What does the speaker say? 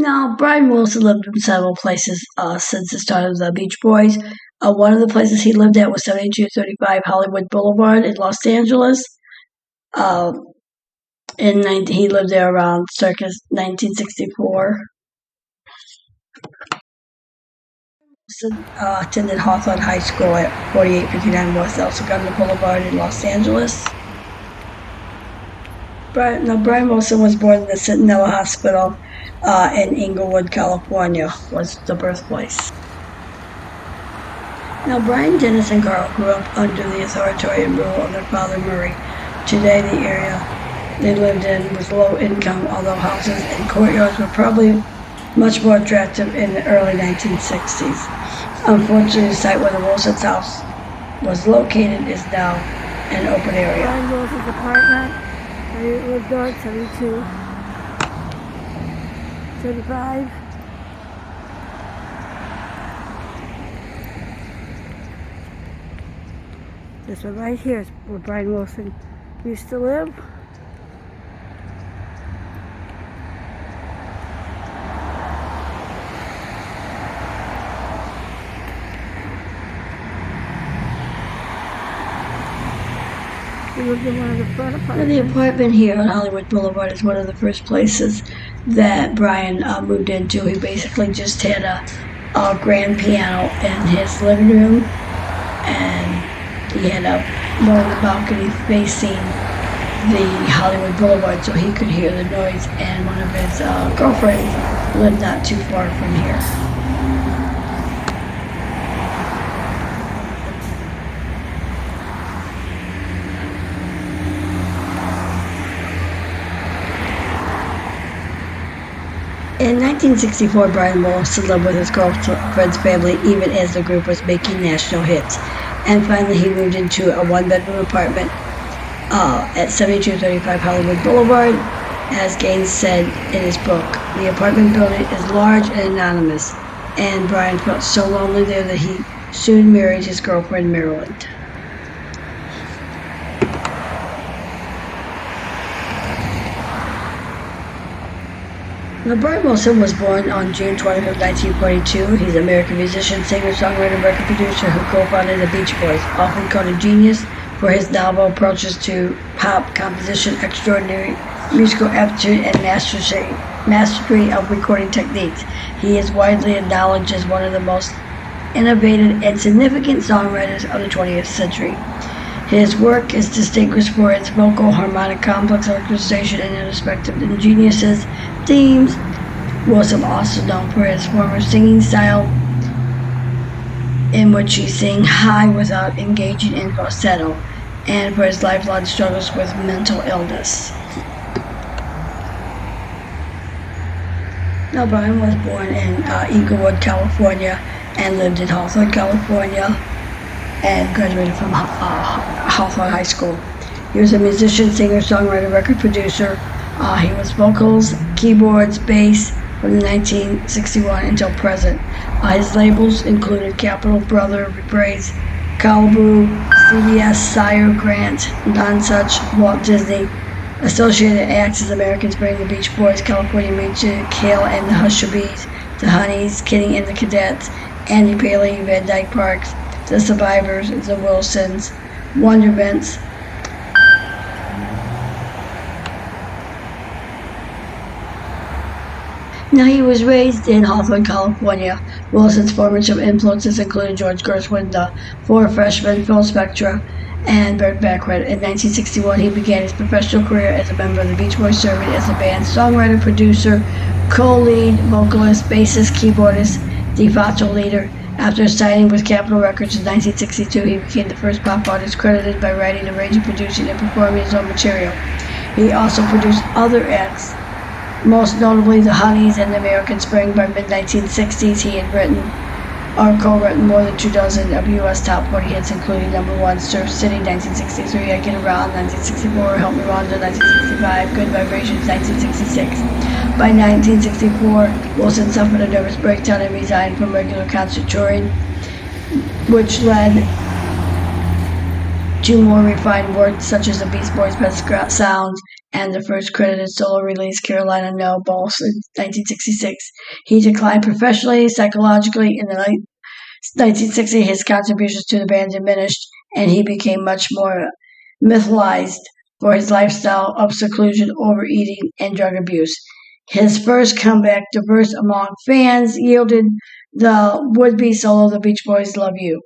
Now, Brian Wilson lived in several places since the start of the Beach Boys. One of the places he lived at was 7235 Hollywood Boulevard in Los Angeles. He lived there around circa 1964. Wilson attended Hawthorne High School at 4859 West El Segundo Boulevard in Los Angeles. Brian Wilson was born in the Centinela Hospital in Inglewood, California, was the birthplace. Now, Brian, Dennis, and Carl grew up under the authoritarian rule of their father, Murray. Today, the area they lived in was low income, although houses and courtyards were probably much more attractive in the early 1960s. Unfortunately, the site where the Wilson's house was located is now an open area. Brian Wilson's apartment, I lived on 72, 35. This one right here is where Brian Wilson used to live. He lived in one of the front apartments. The apartment here on Hollywood Boulevard is one of the first places that Brian moved into. He basically just had a grand piano in his living room, and he had a more of the balcony facing the Hollywood Boulevard so he could hear the noise, and one of his girlfriends lived not too far from here. In 1964, Brian Wilson lived with his girlfriend's family even as the group was making national hits. And finally, he moved into a one-bedroom apartment at 7235 Hollywood Boulevard. As Gaines said in his book, the apartment building is large and anonymous, and Brian felt so lonely there that he soon married his girlfriend, Marilyn. Now, Brian Wilson was born on June 25, 1942. He's an American musician, singer, songwriter, record producer who co-founded the Beach Boys, often called a genius for his novel approaches to pop composition, extraordinary musical aptitude, and mastery of recording techniques. He is widely acknowledged as one of the most innovative and significant songwriters of the 20th century. His work is distinguished for its vocal, harmonic, complex orchestration, and introspective ingenious themes. Wilson also known for his former singing style, in which he sang high without engaging in falsetto, and for his lifelong struggles with mental illness. Now, Brian was born in Inglewood, California, and lived in Hawthorne, California, and graduated from Hawthorne High School. He was a musician, singer, songwriter, record producer. He was vocals, keyboards, bass from 1961 until present. His labels included Capitol, Brother, Reprise, Calibu, CBS, Sire, Grant, Nonsuch, Walt Disney. Associated acts as American Spring, the Beach Boys, California Music, Hale and the Hushabees, the Honeys, Kenny and the Cadets, Andy Bailey, Van Dyke Parks, the Survivors, the Wilsons, Wonderments. Now, he was raised in Hawthorne, California. Wilson's formative influences included George Gershwin, the Four Freshmen, Phil Spector, and Burt Bacharach. In 1961, he began his professional career as a member of the Beach Boys, serving as the band's songwriter, producer, co-lead, vocalist, bassist, keyboardist, de facto leader. After signing with Capitol Records in 1962, he became the first pop artist credited by writing, arranging, producing, and performing his own material. He also produced other acts, most notably the Honeys and the American Spring. By mid-1960s, he had written or co-written more than 24 of U.S. top 40 hits, including number one Surf City, 1963, I Get Around, 1964, Help Me Wanda, 1965, Good Vibrations, 1966. By 1964, Wilson suffered a nervous breakdown and resigned from regular concert touring, which led to more refined work such as the Beast Boys' Best Sound and the first credited solo release, Carolina No Balls, in 1966. He declined professionally, psychologically. In the 1960s, his contributions to the band diminished, and he became much more mythologized for his lifestyle of seclusion, overeating, and drug abuse. His first comeback, diverse among fans, yielded the would-be solo The Beach Boys' Love You.